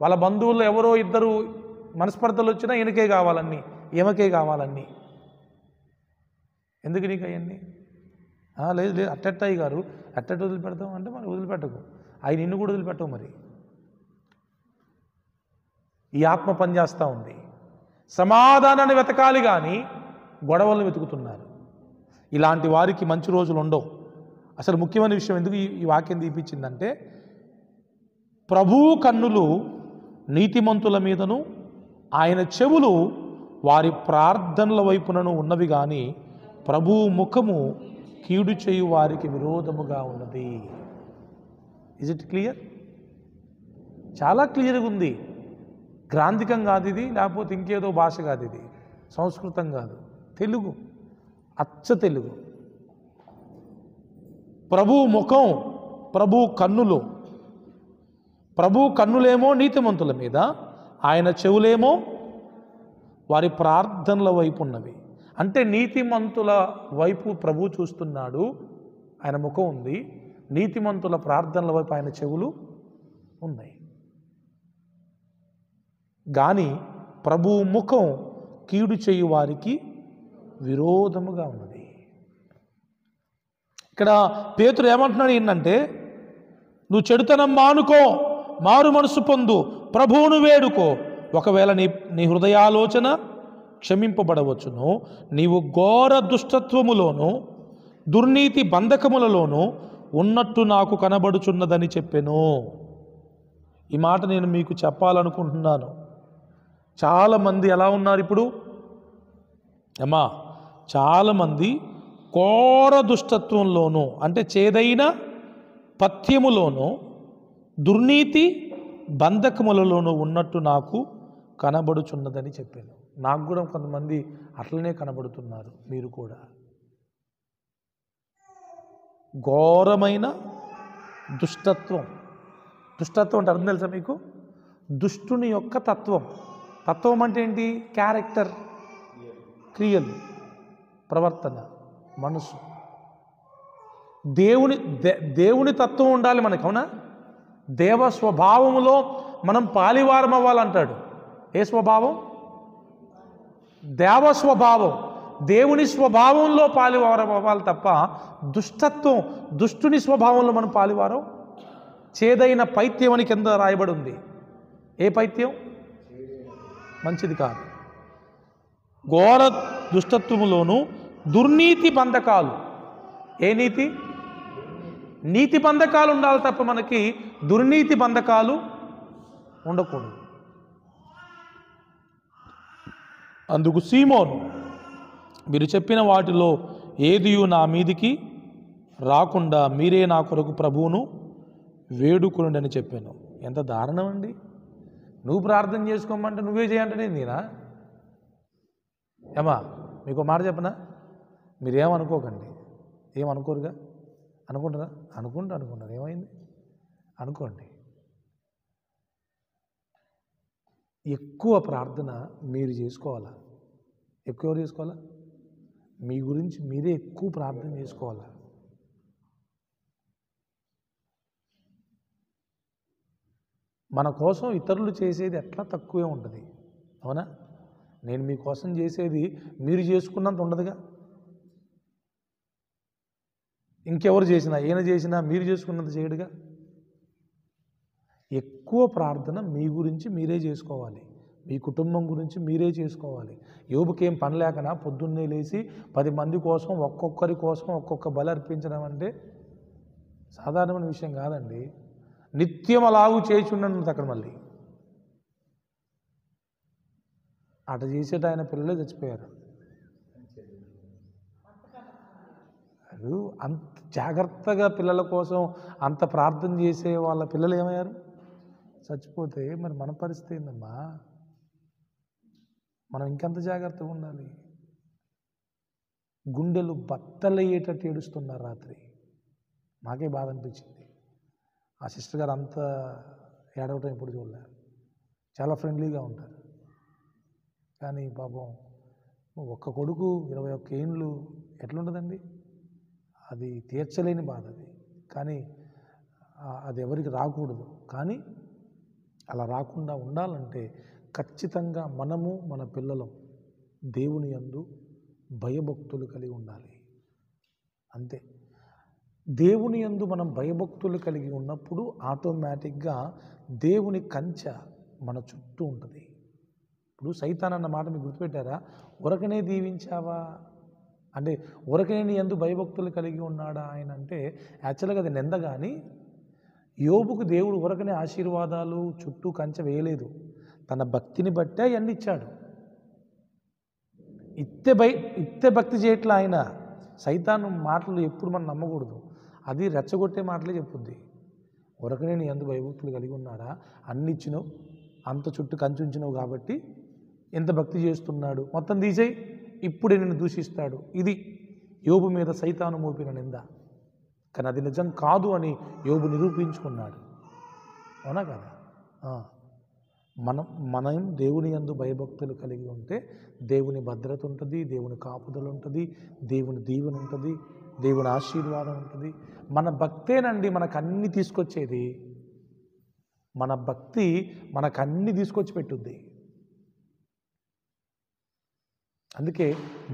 వాళ్ళ బంధువుల్లో ఎవరో ఇద్దరు మనస్పర్ధలు వచ్చినా ఈయనకే కావాలన్నీ, ఈమెకే కావాలన్నీ. ఎందుకు నీకు అవన్నీ? లేదు అట్టయ్య గారు అట్టట్టు వదిలిపెడతాం అంటే మరి వదిలిపెట్టకు, ఆయన నిన్ను కూడా వదిలిపెట్టవు. మరి ఈ ఆత్మ పనిచేస్తూ ఉంది. సమాధానాన్ని వెతకాలి కానీ గొడవలను వెతుకుతున్నారు. ఇలాంటి వారికి మంచి రోజులు ఉండవు. అసలు ముఖ్యమైన విషయం ఎందుకు ఈ వాక్యం తీపిచ్చిందంటే, ప్రభువు కన్నులు నీతిమంతుల మీదను, ఆయన చెవులు వారి ప్రార్థనల వైపునను ఉన్నవి కానీ ప్రభువు ముఖము కీడు చేయు వారికి విరోధముగా ఉన్నది. Is it clear? చాలా క్లియర్గా ఉంది. గ్రాంధికం కాదు ఇది, లేకపోతే ఇంకేదో భాష కాదు ఇది, సంస్కృతం కాదు, తెలుగు, అచ్చ తెలుగు. ప్రభు ముఖం, ప్రభు కన్నులేమో నీతిమంతుల మీద, ఆయన చెవులేమో వారి ప్రార్థనల వైపు ఉన్నవి. అంటే నీతిమంతుల వైపు ప్రభు చూస్తున్నాడు, ఆయన ముఖం ఉంది. నీతిమంతుల ప్రార్థనల వైపు ఆయన చెవులు ఉన్నాయి. కానీ ప్రభు ముఖం కీడు చేయు వారికి విరోధముగా ఉన్నది. ఇక్కడ పేతురు ఏమంటున్నాడు ఏంటంటే, నువ్వు చెడుతనం మానుకో, మారు మనసు పొందు, ప్రభువును వేడుకో. ఒకవేళ నీ హృదయాలోచన క్షమింపబడవచ్చును. నీవు ఘోర దుష్టత్వములోను దుర్నీతి బంధకములలోనూ ఉన్నట్టు నాకు కనబడుచున్నదని చెప్పెను. ఈ మాట నేను మీకు చెప్పాలనుకుంటున్నాను. చాలామంది ఎలా ఉన్నారు ఇప్పుడు అమ్మా? చాలామంది ఘోర దుష్టత్వంలోనూ, అంటే చేదైన పథ్యములోనూ దుర్నీతి బంధకములలోనూ ఉన్నట్టు నాకు కనబడుచున్నదని చెప్పాను. నాకు కూడా కొంతమంది అట్లనే కనబడుతున్నారు. మీరు కూడా ఘోరమైన దుష్టత్వం అంటే అర్థం తెలుసా మీకు? దుష్టుని యొక్క తత్వం అంటే ఏంటి? క్యారెక్టర్, క్రియలు, ప్రవర్తన, మనసు. దేవుని తత్వం ఉండాలి మనకు, అవునా? దేవ స్వభావములో మనం పాలివారం అవ్వాలంటాడు. ఏ స్వభావం? దేవ స్వభావం, దేవుని స్వభావంలో పాలివారం అవ్వాలి తప్ప దుష్టుని స్వభావంలో మనం పాలివారం. చేదైన పైత్యం అని కింద రాయబడి ఉంది. ఏ పైత్యం? మంచిది కాదు. ఘోర దుష్టత్వములోను దుర్నీతి బంధకాలు. ఏ నీతి? నీతి బంధకాలు ఉండాలి తప్ప మనకి దుర్నీతి బంధకాలు ఉండకూడదు. అందుకు సీమోను, మీరు చెప్పిన వాటిలో ఏదియు నా మీదికి రాకుండా మీరే నా కొరకు ప్రభువును వేడుకొనుడి అని చెప్పాను. ఎంత దారుణం అండి! నువ్వు ప్రార్థన చేసుకోమంటే నువ్వే చేయంటే నేనా? ఏమా మీకు మాట చెప్పనా? మీరేమనుకోకండి. ఏమనుకోరుగా? అనుకుంటారా? అనుకుంటారు. ఏమైంది? అనుకోండి. ఎక్కువ ప్రార్థన మీరు చేసుకోవాలా? ఎక్కువ ఎవరు చేసుకోవాలా? మీ గురించి మీరే ఎక్కువ ప్రార్థన చేసుకోవాలా? మన కోసం ఇతరులు చేసేది ఎట్లా తక్కువే ఉంటుంది, అవునా? నేను మీకోసం చేసేది మీరు చేసుకున్నంత ఉండదుగా. ఇంకెవరు చేసినా, ఈయన చేసినా మీరు చేసుకున్నంత చేయడుగా. ఎక్కువ ప్రార్థన మీ గురించి మీరే చేసుకోవాలి, మీ కుటుంబం గురించి మీరే చేసుకోవాలి. యోబుకేం పని లేకనా పొద్దున్నే లేచి 10 మంది కోసం ఒక్కొక్కరి కోసం ఒక్కొక్క బలి అర్పించడం అంటే సాధారణమైన విషయం కాదండి. నిత్యం అలాగూ చేసి ఉన్నది అక్కడ. మళ్ళీ అట చేసేట ఆయన పిల్లలే చచ్చిపోయారు. అంత జాగ్రత్తగా పిల్లల కోసం అంత ప్రార్థన చేసే వాళ్ళ పిల్లలు ఏమయ్యారు? చచ్చిపోతే మరి మన పరిస్థితి ఏందమ్మా? మనం ఇంకెంత జాగ్రత్తగా ఉండాలి? గుండెలు బత్తలయ్యేటట్టు ఏడుస్తున్నారు రాత్రి. నాకే బాధ అనిపించింది. ఆ సిస్టర్ గారు అంత ఏడవటం ఎప్పుడు చూడలేదు. చాలా ఫ్రెండ్లీగా ఉంటారు. కానీ పాపం ఒక్క కొడుకు 21 ఏండ్లు ఎట్లుంటుందండి? అది తీర్చలేని బాధ అది. కానీ అది ఎవరికి రాకూడదు. కానీ అలా రాకుండా ఉండాలంటే ఖచ్చితంగా మనము మన పిల్లలు దేవుని యందు భయభక్తులు కలిగి ఉండాలి. అంతే. దేవుని యందు మనం భయభక్తులు కలిగి ఉన్నప్పుడు ఆటోమేటిక్గా దేవుని కంచె మన చుట్టూ ఉంటుంది. ఇప్పుడు సైతాన్ అన్న మాట మీకు గుర్తుపెట్టారా? ఉరకనే దీవించావా అంటే, ఉరకనే నీ యందు భయభక్తులు కలిగి ఉన్నాడా ఆయన అంటే యాక్చువల్గా అది నింద. కానీ యోబుకు దేవుడు ఉరకనే ఆశీర్వాదాలు చుట్టూ కంచె వేయలేదు. తన భక్తిని బట్టే అవన్నీ ఇచ్చాడు. ఇత్తే భక్తి చేయట్లా ఆయన. సైతాను మాటలు ఎప్పుడు మనం నమ్మకూడదు. అది రెచ్చగొట్టే మాటలే చెప్పుద్ది. ఉరకనే నీ యందు భయభక్తులు కలిగి ఉన్నాడా? అన్ని ఇచ్చినావు, అంత చుట్టూ కంచె ఉంచినావు కాబట్టి ఎంత భక్తి చేస్తున్నాడు, మొత్తం తీసేయి, ఇప్పుడే నిన్ను దూషిస్తాడు. ఇది యోబు మీద సైతాను మోపిన నింద. కానీ అది నిజం కాదు అని యోబు నిరూపించుకున్నాడు. అవునా కదా? మనం దేవుని యందు భయభక్తులు కలిగి ఉంటే దేవుని భద్రత ఉంటుంది, దేవుని కాపుదల ఉంటుంది, దేవుని దీవెన ఉంటుంది, దేవుని ఆశీర్వాదం ఉంటుంది. మన భక్తేనండి మనకు అన్ని తీసుకొచ్చేది. మన భక్తి మనకు అన్ని తీసుకొచ్చి పెట్టుద్ది. అందుకే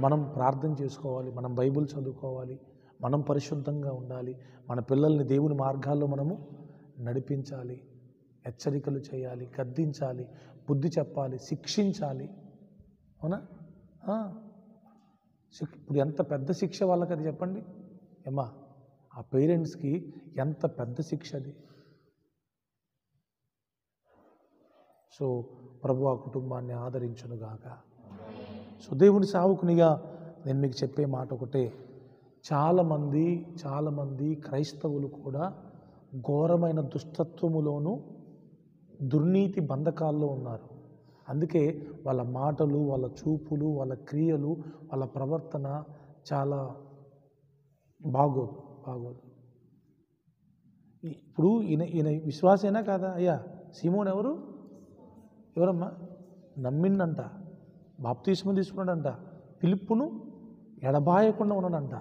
మనం ప్రార్థన చేసుకోవాలి, మనం బైబిల్ చదువుకోవాలి, మనం పరిశుద్ధంగా ఉండాలి, మన పిల్లల్ని దేవుని మార్గాల్లో మనము నడిపించాలి, హెచ్చరికలు చేయాలి, గద్దించాలి, బుద్ధి చెప్పాలి, శిక్షించాలి. అవునా? ఇప్పుడు ఎంత పెద్ద శిక్ష వాళ్ళకి అది చెప్పండి ఏమ్మా. ఆ పేరెంట్స్కి ఎంత పెద్ద శిక్ష అది. సో ప్రభు ఆ కుటుంబాన్ని ఆదరించునుగాక. సో దేవుని సేవకునిగా నేను మీకు చెప్పే మాట ఒకటే, చాలామంది క్రైస్తవులు కూడా ఘోరమైన దుష్టత్వములోను దుర్నీతి బంధకాల్లో ఉన్నారు. అందుకే వాళ్ళ మాటలు, వాళ్ళ చూపులు, వాళ్ళ క్రియలు, వాళ్ళ ప్రవర్తన చాలా బాగోదు. ఇప్పుడు ఈయన విశ్వాసేనా కాదా? అయ్యా సీమోన్ ఎవరమ్మా? నమ్మిండంట, బాప్తిస్మం తీసుకున్నాడంట, ఫిలిప్పును ఎడబాయకుండా ఉన్నాడంట.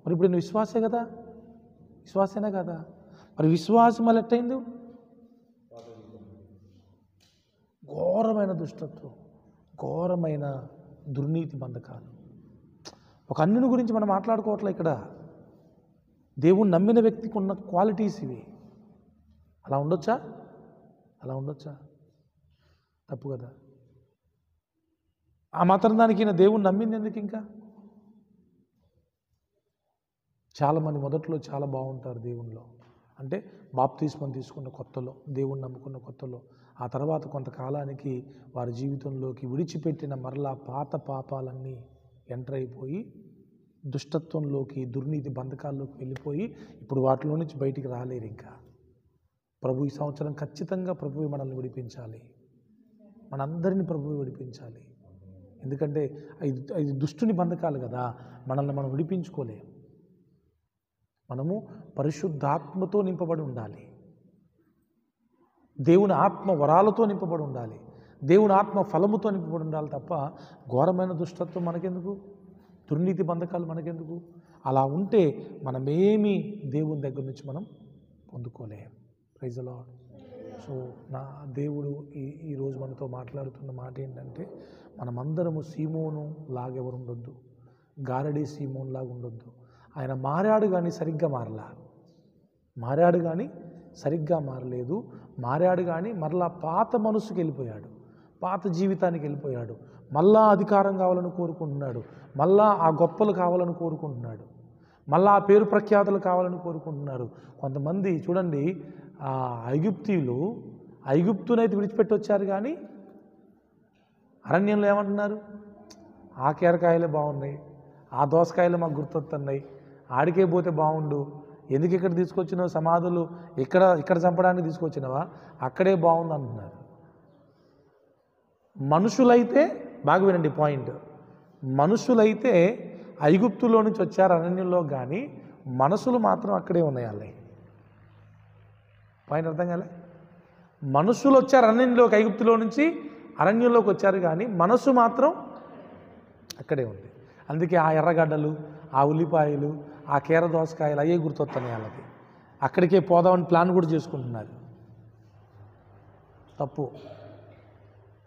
మరి ఇప్పుడు నేను విశ్వాసే కదా? విశ్వాసేనా కదా? మరి విశ్వాసం వల్ల ఎట్టయింది? ఘోరమైన దుష్టత్వం, ఘోరమైన దుర్నీతి బంధకాలు. ఒక అన్యుని గురించి మనం మాట్లాడుకోవట్లే ఇక్కడ. దేవుణ్ణి నమ్మిన వ్యక్తికి ఉన్న క్వాలిటీస్ ఇవి. అలా ఉండొచ్చా? తప్పు కదా. ఆ మాత్రం దానికి ఈయన దేవుణ్ణి నమ్మింది ఎందుకు? ఇంకా చాలామంది మొదట్లో చాలా బాగుంటారు దేవునిలో, అంటే బాప్తిస్మం తీసుకున్న కొత్తలో, దేవుణ్ణి నమ్ముకున్న కొత్తలో, ఆ తర్వాత కొంతకాలానికి వారి జీవితంలోకి విడిచిపెట్టిన మరలా పాత పాపాలన్నీ ఎంటర్ అయిపోయి దుష్టత్వంలోకి, దుర్నీతి బంధకాల్లోకి వెళ్ళిపోయి ఇప్పుడు వాటిలో నుంచి బయటికి రాలేరు. ఇంకా ప్రభు ఈ సంవత్సరం ఖచ్చితంగా ప్రభువు మనల్ని విడిపించాలి, మనందరినీ ప్రభువు విడిపించాలి. ఎందుకంటే ఇది దుష్టుని బంధకాలు కదా, మనల్ని మనం విడిపించుకోలేము. మనము పరిశుద్ధాత్మతో నింపబడి ఉండాలి, దేవుని ఆత్మ వరాలతో నింపబడి ఉండాలి, దేవుని ఆత్మ ఫలముతో నింపబడి ఉండాలి తప్ప ఘోరమైన దుష్టత్వం మనకెందుకు, దుర్నీతి బంధకాలు మనకెందుకు? అలా ఉంటే మనమేమీ దేవుని దగ్గర నుంచి మనం పొందుకోలేం. Praise the lord. సో నా దేవుడు ఈరోజు మనతో మాట్లాడుతున్న మాట ఏంటంటే, మనమందరము సీమోను లాగెవరు ఉండొద్దు, గారడీ సీమోన్ లాగా ఉండొద్దు. ఆయన మారాడు కానీ సరిగ్గా మారలా, మారాడు కానీ సరిగ్గా మారలేదు, మారాడు కానీ మరలా పాత మనసుకి వెళ్ళిపోయాడు, పాత జీవితానికి వెళ్ళిపోయాడు. మళ్ళా అధికారం కావాలని కోరుకుంటున్నాడు, మళ్ళా ఆ గొప్పలు కావాలని కోరుకుంటున్నాడు, మళ్ళా ఆ పేరు ప్రఖ్యాతులు కావాలని కోరుకుంటున్నారు. కొంతమంది చూడండి, ఆ ఐగుప్తునైతే విడిచిపెట్టి వచ్చారు కానీ అరణ్యంలో ఏమంటున్నారు, ఆ కీరకాయలే బాగున్నాయి, ఆ దోసకాయలు మాకు గుర్తొస్తున్నాయి, ఆడికే పోతే బాగుండు, ఎందుకు ఇక్కడ తీసుకొచ్చినావు సమాధులు, ఇక్కడ చంపడానికి తీసుకొచ్చినావా, అక్కడే బాగుంది అంటున్నారు. మనుషులైతే బాగా వినండి పాయింట్, మనుషులైతే ఐగుప్తులో నుంచి వచ్చారు అరణ్యంలో, కానీ మనసులు మాత్రం అక్కడే ఉన్నాయి. వాళ్ళవి పాయింట్ అర్థం కాలే? మనుషులు వచ్చారు అరణ్యంలోకి, ఐగుప్తులో నుంచి అరణ్యంలోకి వచ్చారు, కానీ మనసు మాత్రం అక్కడే ఉంది. అందుకే ఆ ఎర్రగడ్డలు, ఆ ఉల్లిపాయలు, ఆ కీర దోసకాయలు అయ్యే గుర్తొస్తున్నాయి వాళ్ళకి. అక్కడికే పోదామని ప్లాన్ కూడా చేసుకుంటున్నారు. తప్పు.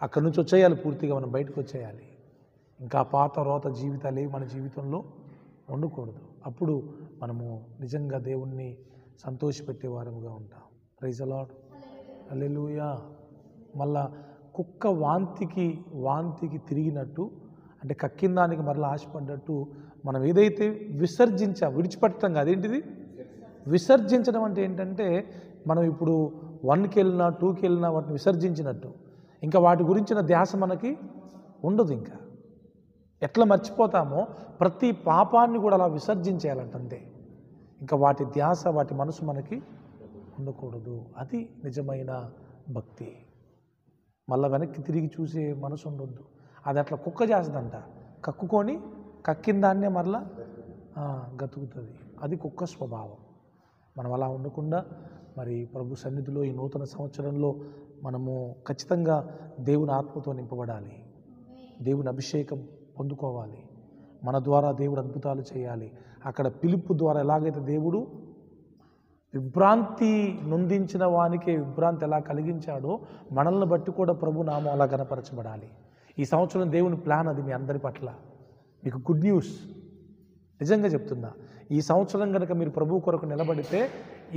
అక్కడి నుంచి వచ్చేయాలి, పూర్తిగా మనం బయటకు వచ్చేయాలి. ఇంకా పాత రోత జీవితాలు ఏవి మన జీవితంలో ఉండకూడదు. అప్పుడు మనము నిజంగా దేవుణ్ణి సంతోషపెట్టే వారముగా ఉంటాం. Praise the lord. హల్లెలూయా. మళ్ళా కుక్క వాంతికి తిరిగినట్టు, అంటే కక్కిన దానికి మరలా ఆశపడ్డట్టు, మనం ఏదైతే విడిచిపెట్టడం కాదు, ఏంటిది విసర్జించడం అంటే ఏంటంటే, మనం ఇప్పుడు 1కి వెళ్ళినా 2కి వెళ్ళినా వాటిని విసర్జించినట్టు, ఇంకా వాటి గురించిన ధ్యాస మనకి ఉండదు. ఇంకా ఎట్లా మర్చిపోతామో ప్రతి పాపాన్ని కూడా అలా విసర్జించేయాలంట, అంతే. ఇంకా వాటి ధ్యాస, వాటి మనసు మనకి ఉండకూడదు. అది నిజమైన భక్తి. మళ్ళీ వెనక్కి తిరిగి చూసే మనసు ఉండొద్దు. అది అట్లా కుక్క చేస్తుందంట, కక్కిన దాన్నే మరలా గతుకుతుంది. అది కుక్క స్వభావం. మనం అలా ఉండకుండా మరి ప్రభు సన్నిధిలో ఈ నూతన సంవత్సరంలో మనము ఖచ్చితంగా దేవుని ఆత్మతో నింపబడాలి, దేవుని అభిషేకం పొందుకోవాలి. మన ద్వారా దేవుడు అద్భుతాలు చేయాలి. అక్కడ పిలుపు ద్వారా ఎలాగైతే దేవుడు విభ్రాంతి నొందించిన వానికి విభ్రాంతి ఎలా కలిగించాడో, మనల్ని బట్టి కూడా ప్రభు నామం అలా కనపరచబడాలి. ఈ సంవత్సరం దేవుని ప్లాన్ అది మీ అందరి పట్ల. మీకు గుడ్ న్యూస్, నిజంగా చెప్తున్నా. ఈ సంవత్సరం కనుక మీరు ప్రభు కొరకు నిలబడితే,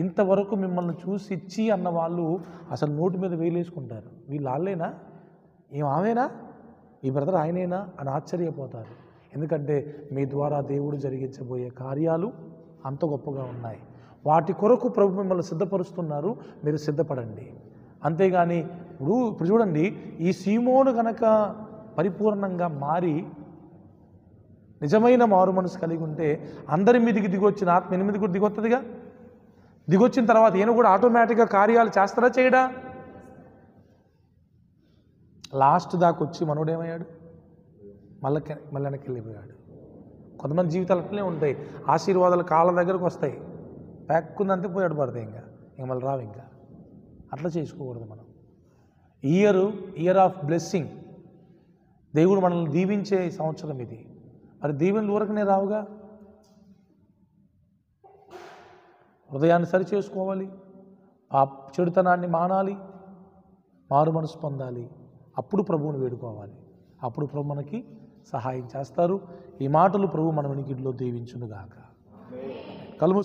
ఇంతవరకు మిమ్మల్ని చూసి ఇచ్చి అన్న వాళ్ళు అసలు నోటి మీద వేలేసుకుంటారు. వీళ్ళు వాళ్ళేనా, ఆమెనా, ఈ బ్రదర్ ఆయనేనా అని ఆశ్చర్యపోతారు. ఎందుకంటే మీ ద్వారా దేవుడు జరిగించబోయే కార్యాలు అంత గొప్పగా ఉన్నాయి. వాటి కొరకు ప్రభు మిమ్మల్ని సిద్ధపరుస్తున్నారు. మీరు సిద్ధపడండి. అంతేగాని ఇప్పుడు చూడండి, ఈ సీమోను కనుక పరిపూర్ణంగా మారి నిజమైన మారు మనసు కలిగి ఉంటే, అందరి మీదికి దిగొచ్చిన ఆత్మ ఎనిమిది కూడా దిగొస్తుందిగా. దిగొచ్చిన తర్వాత ఈయన కూడా ఆటోమేటిక్గా కార్యాలు చేస్తారా, చేయడా? లాస్ట్ దాకా వచ్చి మనోడేమయ్యాడు, మళ్ళీ వెనక్కి వెళ్ళిపోయాడు. కొంతమంది జీవితాలు అట్లనే ఉంటాయి. ఆశీర్వాదాలు కాళ్ళ దగ్గరకు వస్తాయి, ప్యాక్కుందంతే పోయాడు పడతాయి, ఇంకా మళ్ళీ రావు. ఇంకా అట్లా చేసుకోకూడదు మనం. ఇయర్ ఆఫ్ బ్లెస్సింగ్, దేవుడు మనల్ని దీవించే సంవత్సరం ఇది. మరి దీవెనలు ఊరకనే రావుగా. హృదయాన్ని సరి చేసుకోవాలి, ఆ చెడుతనాన్ని మానాలి, మారు మనసు పొందాలి. అప్పుడు ప్రభువుని వేడుకోవాలి. అప్పుడు ప్రభు మనకి సహాయం చేస్తారు. ఈ మాటలు ప్రభు మన వినికిడిలో దీవించునుగాక. కలుము